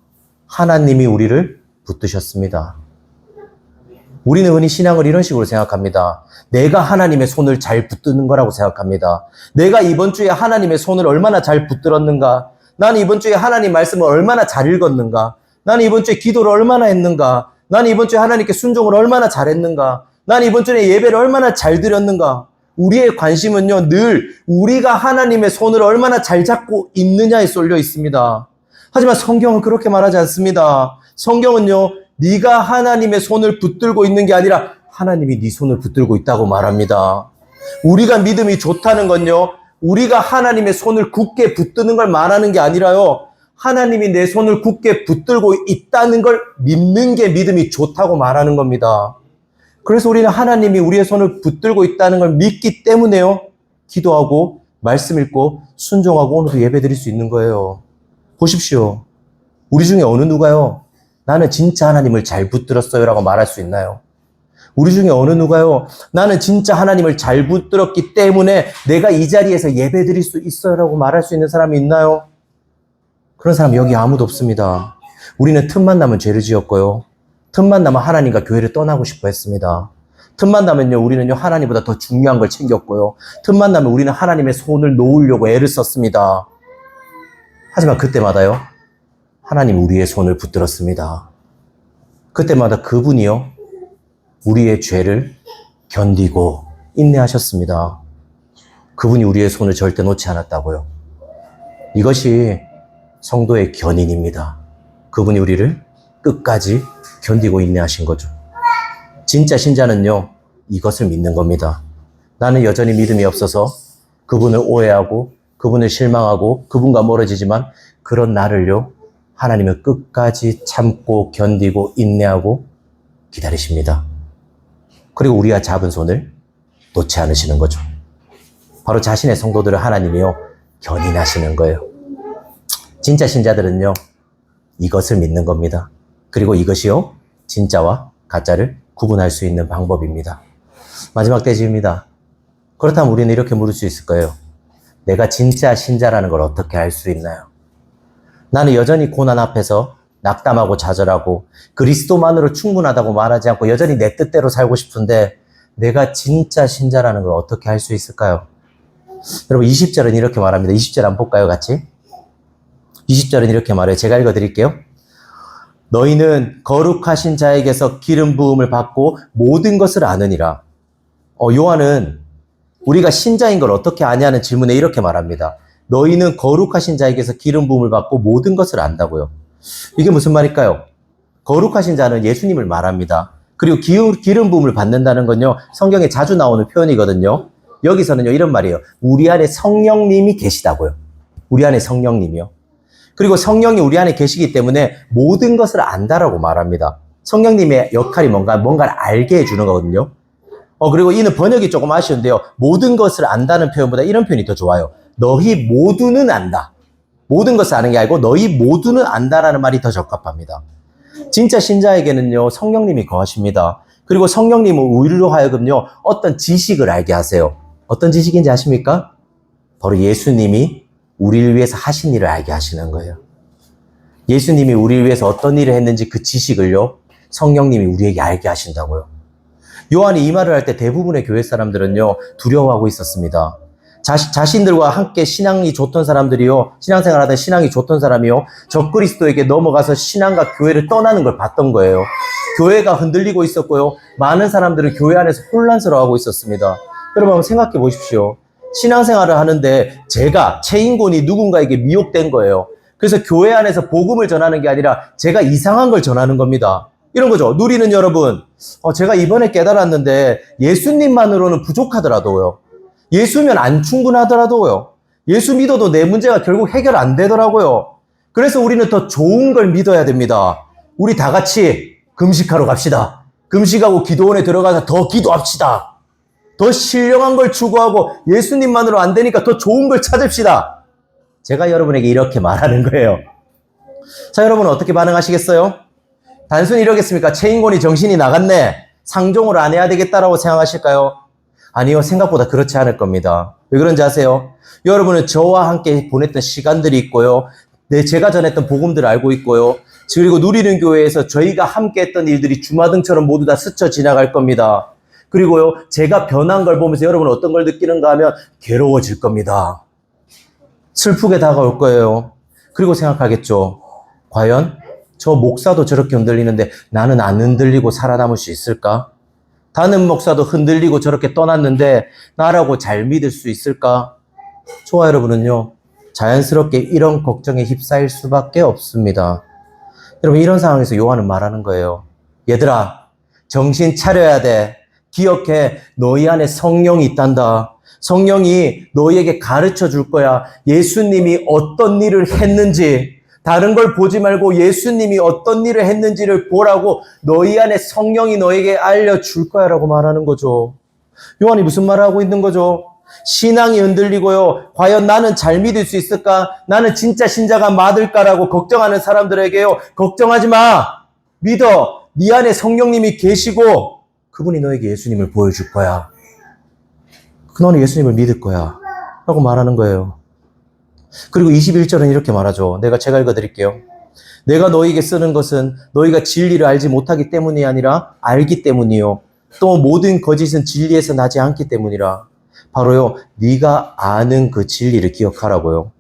하나님이 우리를 붙드셨습니다. 우리는 흔히 신앙을 이런 식으로 생각합니다. 내가 하나님의 손을 잘 붙드는 거라고 생각합니다. 내가 이번 주에 하나님의 손을 얼마나 잘 붙들었는가? 나는 이번 주에 하나님 말씀을 얼마나 잘 읽었는가? 나는 이번 주에 기도를 얼마나 했는가? 나는 이번 주에 하나님께 순종을 얼마나 잘했는가? 나는 이번 주에 예배를 얼마나 잘 드렸는가? 우리의 관심은요, 늘 우리가 하나님의 손을 얼마나 잘 잡고 있느냐에 쏠려 있습니다. 하지만 성경은 그렇게 말하지 않습니다. 성경은요, 네가 하나님의 손을 붙들고 있는 게 아니라 하나님이 네 손을 붙들고 있다고 말합니다. 우리가 믿음이 좋다는 건요, 우리가 하나님의 손을 굳게 붙드는 걸 말하는 게 아니라요, 하나님이 내 손을 굳게 붙들고 있다는 걸 믿는 게 믿음이 좋다고 말하는 겁니다. 그래서 우리는 하나님이 우리의 손을 붙들고 있다는 걸 믿기 때문에요, 기도하고 말씀 읽고 순종하고 오늘도 예배 드릴 수 있는 거예요. 보십시오. 우리 중에 어느 누가요, 나는 진짜 하나님을 잘 붙들었어요 라고 말할 수 있나요? 우리 중에 어느 누가요, 나는 진짜 하나님을 잘 붙들었기 때문에 내가 이 자리에서 예배 드릴 수 있어요 라고 말할 수 있는 사람이 있나요? 그런 사람 여기 아무도 없습니다. 우리는 틈만 나면 죄를 지었고요, 틈만 나면 하나님과 교회를 떠나고 싶어 했습니다. 틈만 나면요, 우리는요, 하나님보다 더 중요한 걸 챙겼고요, 틈만 나면 우리는 하나님의 손을 놓으려고 애를 썼습니다. 하지만 그때마다요, 하나님 우리의 손을 붙들었습니다. 그때마다 그분이요, 우리의 죄를 견디고 인내하셨습니다. 그분이 우리의 손을 절대 놓지 않았다고요. 이것이 성도의 견인입니다. 그분이 우리를 끝까지 견디고 인내하신 거죠. 진짜 신자는요, 이것을 믿는 겁니다. 나는 여전히 믿음이 없어서 그분을 오해하고 그분을 실망하고 그분과 멀어지지만, 그런 나를요, 하나님은 끝까지 참고 견디고 인내하고 기다리십니다. 그리고 우리가 잡은 손을 놓지 않으시는 거죠. 바로 자신의 성도들을 하나님이요, 견인하시는 거예요. 진짜 신자들은요, 이것을 믿는 겁니다. 그리고 이것이요, 진짜와 가짜를 구분할 수 있는 방법입니다. 마지막 대지입니다. 그렇다면 우리는 이렇게 물을 수 있을 거예요. 내가 진짜 신자라는 걸 어떻게 알 수 있나요? 나는 여전히 고난 앞에서 낙담하고 좌절하고 그리스도만으로 충분하다고 말하지 않고 여전히 내 뜻대로 살고 싶은데, 내가 진짜 신자라는 걸 어떻게 알 수 있을까요? 여러분 20절은 이렇게 말합니다. 20절 한번 볼까요, 같이? 20절은 이렇게 말해요. 제가 읽어드릴게요. 너희는 거룩하신 자에게서 기름 부음을 받고 모든 것을 아느니라. 요한은 우리가 신자인 걸 어떻게 아냐는 질문에 이렇게 말합니다. 너희는 거룩하신 자에게서 기름 부음을 받고 모든 것을 안다고요. 이게 무슨 말일까요? 거룩하신 자는 예수님을 말합니다. 그리고 기름 부음을 받는다는 건요, 성경에 자주 나오는 표현이거든요. 여기서는요, 이런 말이에요. 우리 안에 성령님이 계시다고요. 우리 안에 성령님이요. 그리고 성령이 우리 안에 계시기 때문에 모든 것을 안다라고 말합니다. 성령님의 역할이 뭔가를 알게 해주는 거거든요. 그리고 이는 번역이 조금 아쉬운데요. 모든 것을 안다는 표현보다 이런 표현이 더 좋아요. 너희 모두는 안다. 모든 것을 아는 게 아니고 너희 모두는 안다라는 말이 더 적합합니다. 진짜 신자에게는요, 성령님이 거하십니다. 그리고 성령님은 우리로 하여금요, 어떤 지식을 알게 하세요. 어떤 지식인지 아십니까? 바로 예수님이 우리를 위해서 하신 일을 알게 하시는 거예요. 예수님이 우리를 위해서 어떤 일을 했는지 그 지식을요, 성령님이 우리에게 알게 하신다고요. 요한이 이 말을 할 때 대부분의 교회 사람들은요, 두려워하고 있었습니다. 자신들과 함께 신앙이 좋던 사람들이요, 신앙생활하던 신앙이 좋던 사람이요, 적그리스도에게 넘어가서 신앙과 교회를 떠나는 걸 봤던 거예요. 교회가 흔들리고 있었고요, 많은 사람들은 교회 안에서 혼란스러워하고 있었습니다. 여러분 한번 생각해 보십시오. 신앙생활을 하는데 제가, 최인곤이 누군가에게 미혹된 거예요. 그래서 교회 안에서 복음을 전하는 게 아니라 제가 이상한 걸 전하는 겁니다. 이런 거죠. 누리는 여러분, 제가 이번에 깨달았는데 예수님만으로는 부족하더라도요, 예수면 안 충분하더라도요, 예수 믿어도 내 문제가 결국 해결 안 되더라고요. 그래서 우리는 더 좋은 걸 믿어야 됩니다. 우리 다 같이 금식하러 갑시다. 금식하고 기도원에 들어가서 더 기도합시다. 더 신령한 걸 추구하고 예수님만으로 안 되니까 더 좋은 걸 찾읍시다. 제가 여러분에게 이렇게 말하는 거예요. 자, 여러분은 어떻게 반응하시겠어요? 단순히 이러겠습니까? 최인곤이 정신이 나갔네, 상종을 안 해야 되겠다라고 생각하실까요? 아니요, 생각보다 그렇지 않을 겁니다. 왜 그런지 아세요? 여러분은 저와 함께 보냈던 시간들이 있고요, 제가 전했던 복음들을 알고 있고요, 그리고 누리는 교회에서 저희가 함께 했던 일들이 주마등처럼 모두 다 스쳐 지나갈 겁니다. 그리고요, 제가 변한 걸 보면서 여러분은 어떤 걸 느끼는가 하면 괴로워질 겁니다. 슬프게 다가올 거예요. 그리고 생각하겠죠. 과연 저 목사도 저렇게 흔들리는데 나는 안 흔들리고 살아남을 수 있을까? 다른 목사도 흔들리고 저렇게 떠났는데 나라고 잘 믿을 수 있을까? 저와 여러분은요, 자연스럽게 이런 걱정에 휩싸일 수밖에 없습니다. 여러분, 이런 상황에서 요한은 말하는 거예요. 얘들아, 정신 차려야 돼. 기억해, 너희 안에 성령이 있단다. 성령이 너희에게 가르쳐 줄 거야. 예수님이 어떤 일을 했는지, 다른 걸 보지 말고 예수님이 어떤 일을 했는지를 보라고 너희 안에 성령이 너에게 알려줄 거야 라고 말하는 거죠. 요한이 무슨 말을 하고 있는 거죠? 신앙이 흔들리고요, 과연 나는 잘 믿을 수 있을까? 나는 진짜 신자가 맞을까라고 걱정하는 사람들에게요, 걱정하지 마. 믿어. 네 안에 성령님이 계시고 그분이 너에게 예수님을 보여줄 거야. 너는 예수님을 믿을 거야 라고 말하는 거예요. 그리고 21절은 이렇게 말하죠. 제가 읽어드릴게요. 내가 너희에게 쓰는 것은 너희가 진리를 알지 못하기 때문이 아니라 알기 때문이요, 또 모든 거짓은 진리에서 나지 않기 때문이라. 바로요, 네가 아는 그 진리를 기억하라고요.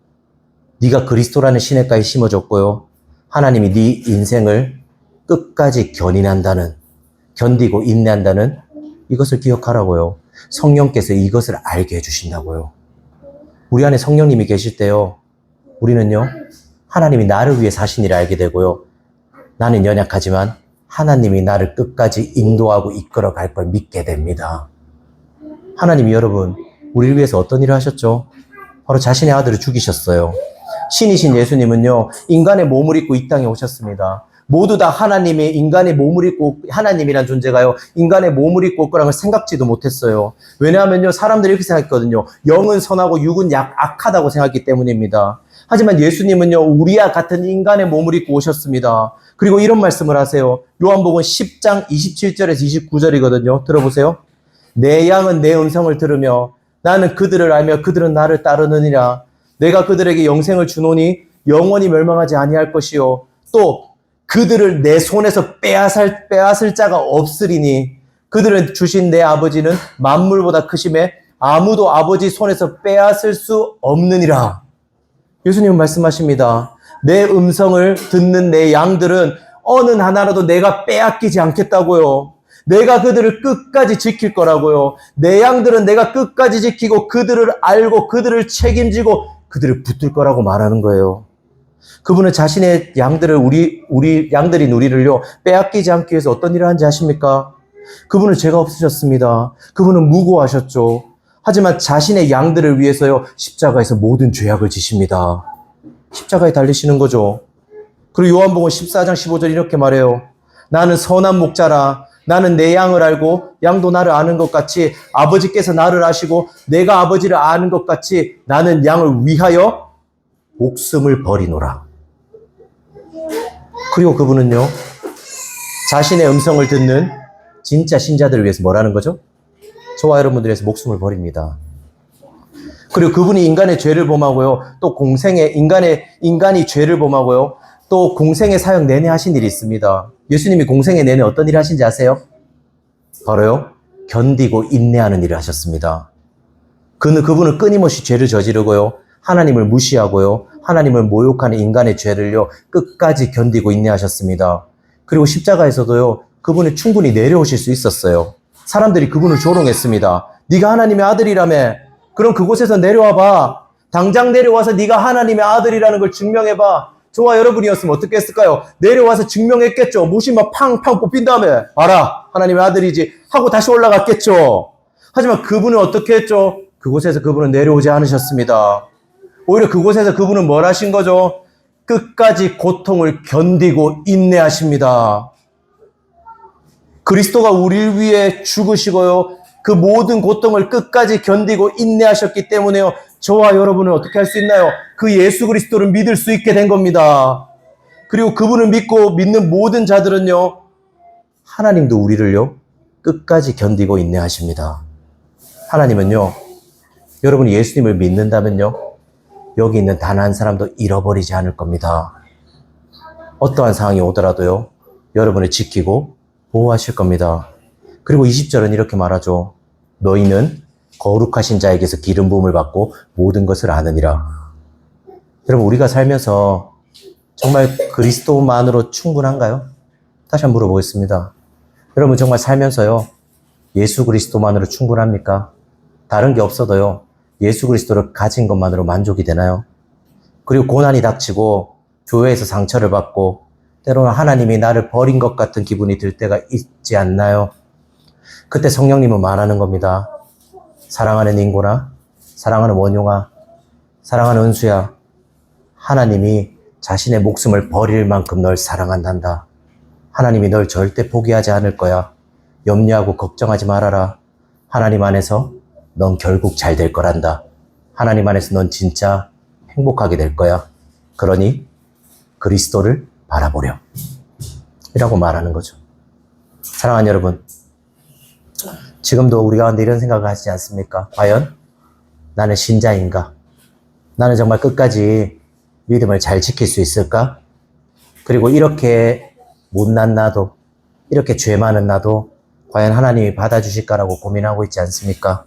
네가 그리스도라는 시냇가에 심어졌고요, 하나님이 네 인생을 끝까지 견디고 인내한다는 이것을 기억하라고요. 성령께서 이것을 알게 해주신다고요. 우리 안에 성령님이 계실 때요, 우리는요, 하나님이 나를 위해 사신 일을 알게 되고요, 나는 연약하지만 하나님이 나를 끝까지 인도하고 이끌어 갈 걸 믿게 됩니다. 하나님이 여러분, 우리를 위해서 어떤 일을 하셨죠? 바로 자신의 아들을 죽이셨어요. 신이신 예수님은요, 인간의 몸을 입고 이 땅에 오셨습니다. 모두 다 하나님이 인간의 몸을 입고, 하나님이란 존재가요, 인간의 몸을 입고 올 거라는 걸 생각지도 못했어요. 왜냐하면요, 사람들이 이렇게 생각했거든요. 영은 선하고 육은 악하다고 생각했기 때문입니다. 하지만 예수님은요, 우리와 같은 인간의 몸을 입고 오셨습니다. 그리고 이런 말씀을 하세요. 요한복음 10장 27절에서 29절이거든요. 들어보세요. 내 양은 내 음성을 들으며 나는 그들을 알며 그들은 나를 따르느니라. 내가 그들에게 영생을 주노니 영원히 멸망하지 아니할 것이요, 또 그들을 내 손에서 빼앗을 자가 없으리니 그들은 주신 내 아버지는 만물보다 크심에 아무도 아버지 손에서 빼앗을 수 없느니라. 예수님은 말씀하십니다. 내 음성을 듣는 내 양들은 어느 하나라도 내가 빼앗기지 않겠다고요. 내가 그들을 끝까지 지킬 거라고요. 내 양들은 내가 끝까지 지키고 그들을 알고 그들을 책임지고 그들을 붙들 거라고 말하는 거예요. 그분은 자신의 양들을 우리 양들인 우리를요 빼앗기지 않기 위해서 어떤 일을 하는지 아십니까? 그분은 죄가 없으셨습니다. 그분은 무고하셨죠. 하지만 자신의 양들을 위해서요 십자가에서 모든 죄악을 지십니다. 십자가에 달리시는 거죠. 그리고 요한복음 14장 15절 이렇게 말해요. 나는 선한 목자라. 나는 내 양을 알고 양도 나를 아는 것 같이 아버지께서 나를 아시고 내가 아버지를 아는 것 같이 나는 양을 위하여 목숨을 버리노라. 그리고 그분은요 자신의 음성을 듣는 진짜 신자들을 위해서 뭐라는 거죠? 저와 여러분들을 위해서 목숨을 버립니다. 그리고 그분이 인간의 죄를 범하고요 또 인간이 죄를 범하고요 또 공생의 사역 내내 하신 일이 있습니다. 예수님이 공생의 내내 어떤 일을 하신지 아세요? 바로요 견디고 인내하는 일을 하셨습니다. 그분은 끊임없이 죄를 저지르고요 하나님을 무시하고요 하나님을 모욕하는 인간의 죄를요 끝까지 견디고 인내하셨습니다. 그리고 십자가에서도요 그분이 충분히 내려오실 수 있었어요. 사람들이 그분을 조롱했습니다. 네가 하나님의 아들이라며. 그럼 그곳에서 내려와봐. 당장 내려와서 네가 하나님의 아들이라는 걸 증명해봐. 저와 여러분이었으면 어떻게 했을까요? 내려와서 증명했겠죠. 못이 막 팡팡 뽑힌 다음에 봐라 하나님의 아들이지 하고 다시 올라갔겠죠. 하지만 그분은 어떻게 했죠? 그곳에서 그분은 내려오지 않으셨습니다. 오히려 그곳에서 그분은 뭘 하신 거죠? 끝까지 고통을 견디고 인내하십니다. 그리스도가 우리를 위해 죽으시고요. 그 모든 고통을 끝까지 견디고 인내하셨기 때문에요. 저와 여러분은 어떻게 할 수 있나요? 그 예수 그리스도를 믿을 수 있게 된 겁니다. 그리고 그분을 믿고 믿는 모든 자들은요. 하나님도 우리를요. 끝까지 견디고 인내하십니다. 하나님은요. 여러분이 예수님을 믿는다면요. 여기 있는 단 한 사람도 잃어버리지 않을 겁니다. 어떠한 상황이 오더라도요. 여러분을 지키고 보호하실 겁니다. 그리고 20절은 이렇게 말하죠. 너희는 거룩하신 자에게서 기름 부음을 받고 모든 것을 아느니라. 여러분 우리가 살면서 정말 그리스도만으로 충분한가요? 다시 한번 물어보겠습니다. 여러분 정말 살면서요. 예수 그리스도만으로 충분합니까? 다른 게 없어도요. 예수 그리스도를 가진 것만으로 만족이 되나요? 그리고 고난이 닥치고 교회에서 상처를 받고 때로는 하나님이 나를 버린 것 같은 기분이 들 때가 있지 않나요? 그때 성령님은 말하는 겁니다. 사랑하는 인고나, 사랑하는 원용아, 사랑하는 은수야, 하나님이 자신의 목숨을 버릴 만큼 널 사랑한단다. 하나님이 널 절대 포기하지 않을 거야. 염려하고 걱정하지 말아라. 하나님 안에서 넌 결국 잘 될 거란다. 하나님 안에서 넌 진짜 행복하게 될 거야. 그러니 그리스도를 바라보려. 이라고 말하는 거죠. 사랑하는 여러분, 지금도 우리 가운데 이런 생각을 하시지 않습니까? 과연 나는 신자인가? 나는 정말 끝까지 믿음을 잘 지킬 수 있을까? 그리고 이렇게 못난 나도, 이렇게 죄 많은 나도 과연 하나님이 받아주실까라고 고민하고 있지 않습니까?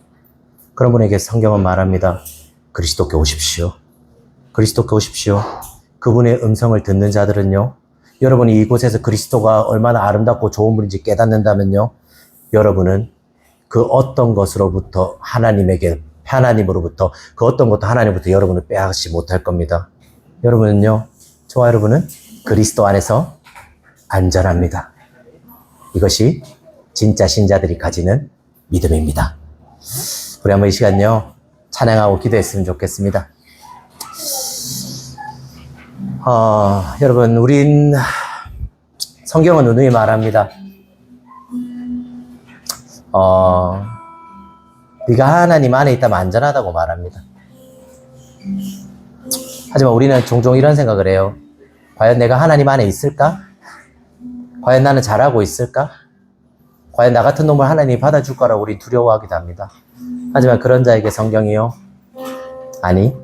그런 분에게 성경은 말합니다. 그리스도께 오십시오. 그리스도께 오십시오. 그분의 음성을 듣는 자들은요. 여러분이 이곳에서 그리스도가 얼마나 아름답고 좋은 분인지 깨닫는다면요. 여러분은 그 어떤 것으로부터 하나님으로부터 그 어떤 것도 하나님부터 여러분을 빼앗지 못할 겁니다. 여러분은요. 저와 여러분은 그리스도 안에서 안전합니다. 이것이 진짜 신자들이 가지는 믿음입니다. 우리 한번 이 시간요. 찬양하고 기도했으면 좋겠습니다. 여러분, 성경은 누누이 말합니다. 네가 하나님 안에 있다면 안전하다고 말합니다. 하지만 우리는 종종 이런 생각을 해요. 과연 내가 하나님 안에 있을까? 과연 나는 잘하고 있을까? 과연 나 같은 놈을 하나님이 받아줄 거라고 우리 두려워하기도 합니다. 하지만 그런 자에게 성경이요. 아니,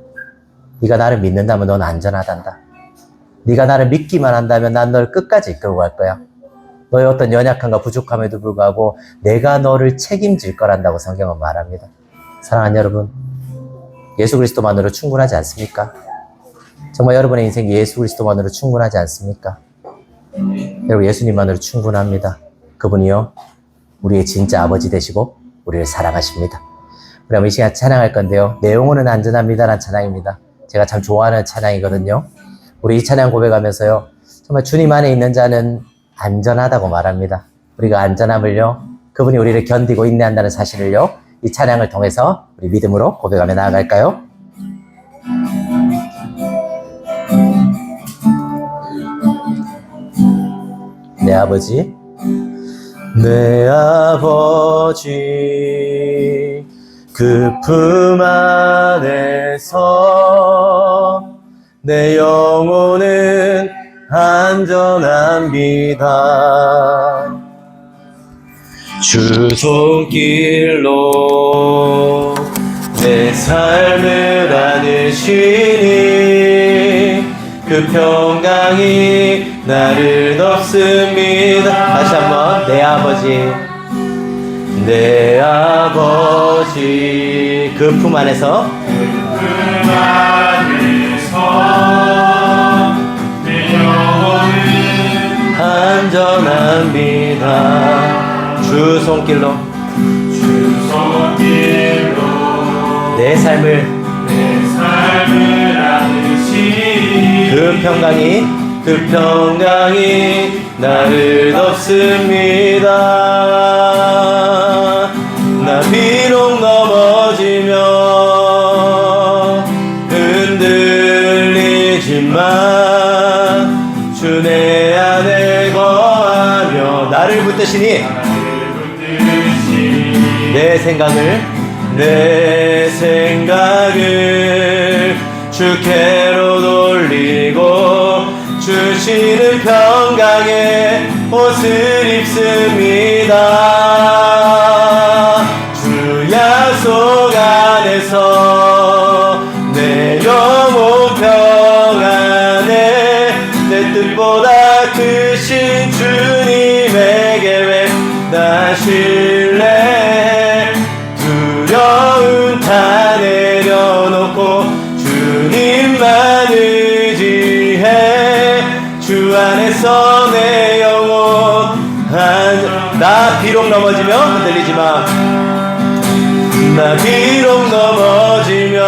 네가 나를 믿는다면 넌 안전하단다. 네가 나를 믿기만 한다면 난 널 끝까지 이끌고 갈 거야. 너의 어떤 연약함과 부족함에도 불구하고 내가 너를 책임질 거란다고 성경은 말합니다. 사랑하는 여러분, 예수 그리스도만으로 충분하지 않습니까? 정말 여러분의 인생 예수 그리스도만으로 충분하지 않습니까? 여러분, 예수님만으로 충분합니다. 그분이요, 우리의 진짜 아버지 되시고 우리를 사랑하십니다. 우리 한번 이 시간 찬양할 건데요, 내 영혼은 안전합니다라는 찬양입니다. 제가 참 좋아하는 찬양이거든요. 우리 이 찬양 고백하면서요, 정말 주님 안에 있는 자는 안전하다고 말합니다. 우리가 안전함을요, 그분이 우리를 견디고 인내한다는 사실을요, 이 찬양을 통해서 우리 믿음으로 고백하며 나아갈까요? 내 아버지, 내 아버지, 그 품 안에서 내 영혼은 안전합니다. 주 손길로 내 삶을 안으시니 그 평강이 나를 덮습니다. 다시 한번, 내 아버지, 내 아버지, 그 품 안에서 내 영혼은 안전합니다. 주 손길로 내 삶을 안으시니 그 평강이 나를 덮습니다. 나 비록 넘어지며 흔들리지만 주 내 안에 거하며 나를 붙드시니 내 생각을 주께로 돌리고 주시는 평강의 옷을 입습니다. 주 약속 안에서 내 영혼 평안에 내 뜻보다 크신 주님의 계획 나 신뢰 두려움 다 내려놓고 주님만 의지해 주 안에서 내 영혼 나 비록 넘어지며 흔들리지마 나 비록 넘어지며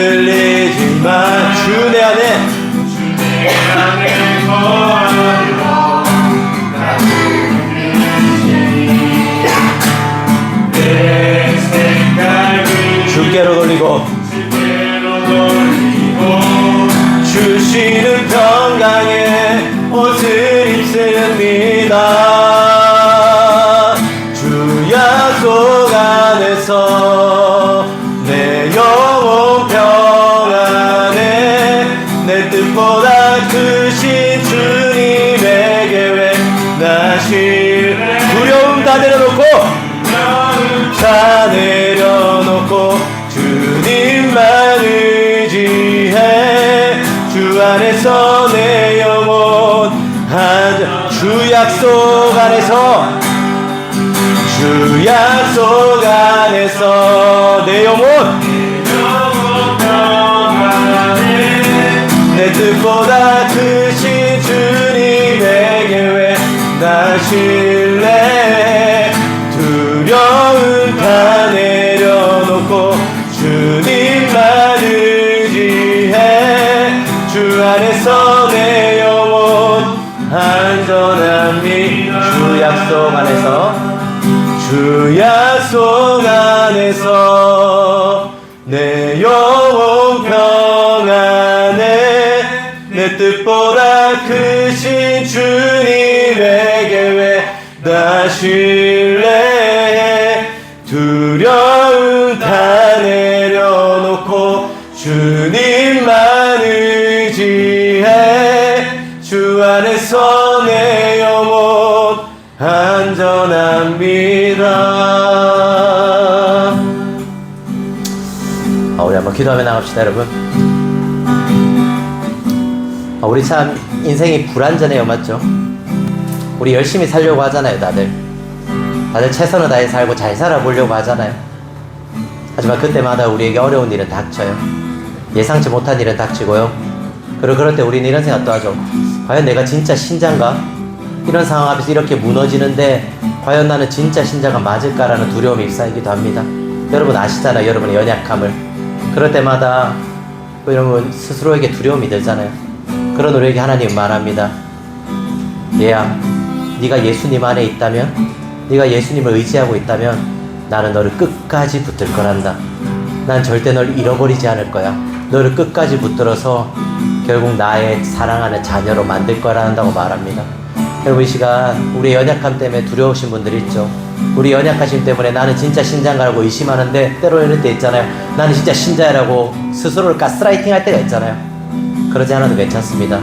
흔들리지만 주 내 안에 거하며 내 생각을 주께로 돌리고 주시는 평강의 옷을 입습니다. 주 약속 안에서 내 영혼 평안에 내 뜻보다 크신 주님의 계획 나 두려움 다 내려놓고 주님만 의지해 주 안에서 내 영혼 주 약속 안에서 내 영혼 내 뜻보다 크신 주님의 계획 나 신뢰 두려움 다 내려놓고 주님만 의지해 주 안에서 내 영혼 안전합니다. 주 약속 안에서 내 영혼 평안에 내 뜻보다 크신 주님의 계획 나 신뢰해 두려움 다 내려놓고 주님만 의지해 주 안에서 내 영혼 안전합니다. 우리 한번 기도하며 나갑시다, 여러분. 우리 참 인생이 불안전해요, 맞죠? 우리 열심히 살려고 하잖아요, 다들. 다들 최선을 다해 살고 잘 살아보려고 하잖아요. 하지만 그때마다 우리에게 어려운 일은 닥쳐요. 예상치 못한 일은 닥치고요. 그리고 그럴 때 우리는 이런 생각도 하죠. 과연 내가 진짜 신자인가? 이런 상황 앞에서 이렇게 무너지는데 과연 나는 진짜 신자가 맞을까라는 두려움이 쌓이기도 합니다. 여러분 아시잖아요. 여러분의 연약함을. 그럴 때마다 여러분 스스로에게 두려움이 들잖아요. 그런 우리에게 하나님은 말합니다. 얘야, 네가 예수님 안에 있다면, 네가 예수님을 의지하고 있다면 나는 너를 끝까지 붙들 거란다. 난 절대 널 잃어버리지 않을 거야. 너를 끝까지 붙들어서 결국 나의 사랑하는 자녀로 만들 거란다고 말합니다. 여러분 이 시간 우리의 연약함 때문에 두려우신 분들 있죠. 우리 연약하심 때문에 나는 진짜 신자인가라고 의심하는데 때로 이럴 때 있잖아요. 나는 진짜 신자라고 스스로를 가스라이팅 할 때가 있잖아요. 그러지 않아도 괜찮습니다.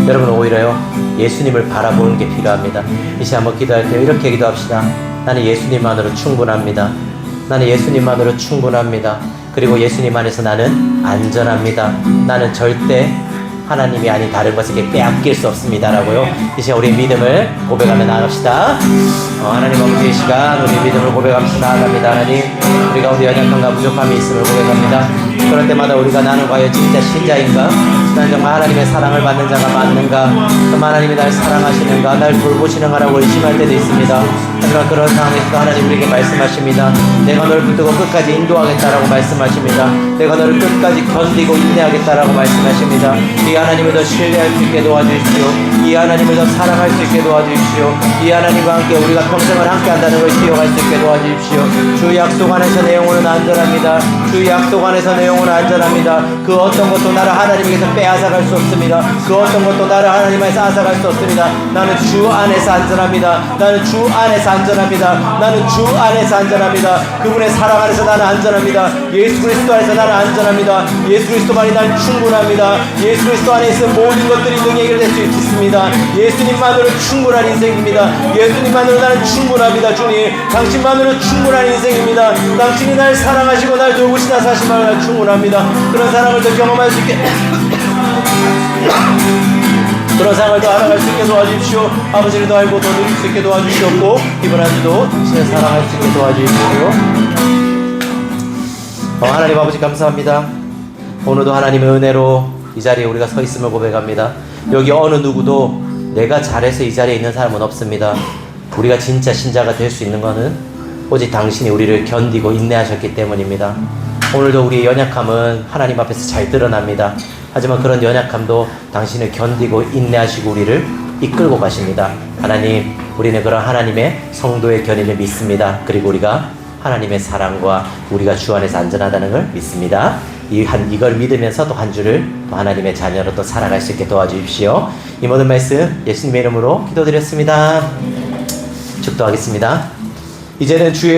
여러분 오히려요 예수님을 바라보는 게 필요합니다. 이 시간 한번 기도할 때 이렇게 기도합시다. 나는 예수님만으로 충분합니다. 나는 예수님만으로 충분합니다. 그리고 예수님 안에서 나는 안전합니다. 나는 절대 하나님이 아닌 다른 것에게 빼앗길 수 없습니다라고요. 이 시간 우리의 믿음을 고백하며 나갑시다. 하나님 아버지 이 시간 우리의 믿음을 고백하면서 나아갑니다. 하나님 우리가 우리 연약함과 부족함이 있음을 고백합니다. 그럴 때마다 우리가 나는 과연 진짜 신자인가? 난 정말 하나님의 사랑을 받는 자가 맞는가? 정말 하나님이 날 사랑하시는가? 날 돌보시는가라고 의심할 때도 있습니다. 하지만 그런 상황에서도 하나님 우리에게 말씀하십니다. 내가 너를 붙들고 끝까지 인도하겠다라고 말씀하십니다. 내가 너를 끝까지 견디고 인내하겠다라고 말씀하십니다. 이 하나님을 더 신뢰할 수 있게 도와주십시오. 이 하나님을 더 사랑할 수 있게 도와주십시오. 이 하나님과 함께 우리가 평생을 함께 한다는 걸 기억할 수 있게 도와주십시오. 주 약속 안에서 내 영혼은 안전합니다. 주 약속 안에서 내 영혼은 안전합니다. 그 어떤 것도 나를 하나님에게서 빼앗아갈 수 없습니다. 그 어떤 것도 나를 하나님에서 앗아갈 수 없습니다. 나는 주 안에서 안전합니다. 나는 주 안에서 안전합니다. 나는 주 안에서 안전합니다. 그분의 사랑 안에서 나는 안전합니다. 예수 그리스도 안에서 나는 안전합니다. 예수 그리스도만이 나는 충분합니다. 예수 그리스도 안에 있는 모든 것들이 능히 해결될 수 있습니다. 예수님만으로 충분한 인생입니다. 예수님만으로 나는 충분합니다. 주님 당신만으로 충분한 인생입니다. 당신이 날 사랑하시고 날 돌보시다 사시면 날 충분합니다. 그런 사랑을 더 경험할 수 있게 그런 상황을 더 알아갈 수 있게 도와주십시오. 아버지를 더 알고 더 누릴 수 있게 도와주시옵고 이번 한 주도 당신을 사랑할 수 있게 도와주십시오. 하나님 아버지 감사합니다. 오늘도 하나님의 은혜로 이 자리에 우리가 서 있음을 고백합니다. 여기 어느 누구도 내가 잘해서 이 자리에 있는 사람은 없습니다. 우리가 진짜 신자가 될 수 있는 것은 오직 당신이 우리를 견디고 인내하셨기 때문입니다. 오늘도 우리의 연약함은 하나님 앞에서 잘 드러납니다. 하지만 그런 연약함도 당신을 견디고 인내하시고 우리를 이끌고 가십니다. 하나님, 우리는 그런 하나님의 성도의 견인을 믿습니다. 그리고 우리가 하나님의 사랑과 우리가 주 안에서 안전하다는 걸 믿습니다. 이걸 믿으면서 또 한 주를 또 하나님의 자녀로 또 살아갈 수 있게 도와주십시오. 이 모든 말씀 예수님의 이름으로 기도드렸습니다. 축도하겠습니다. 이제는 주의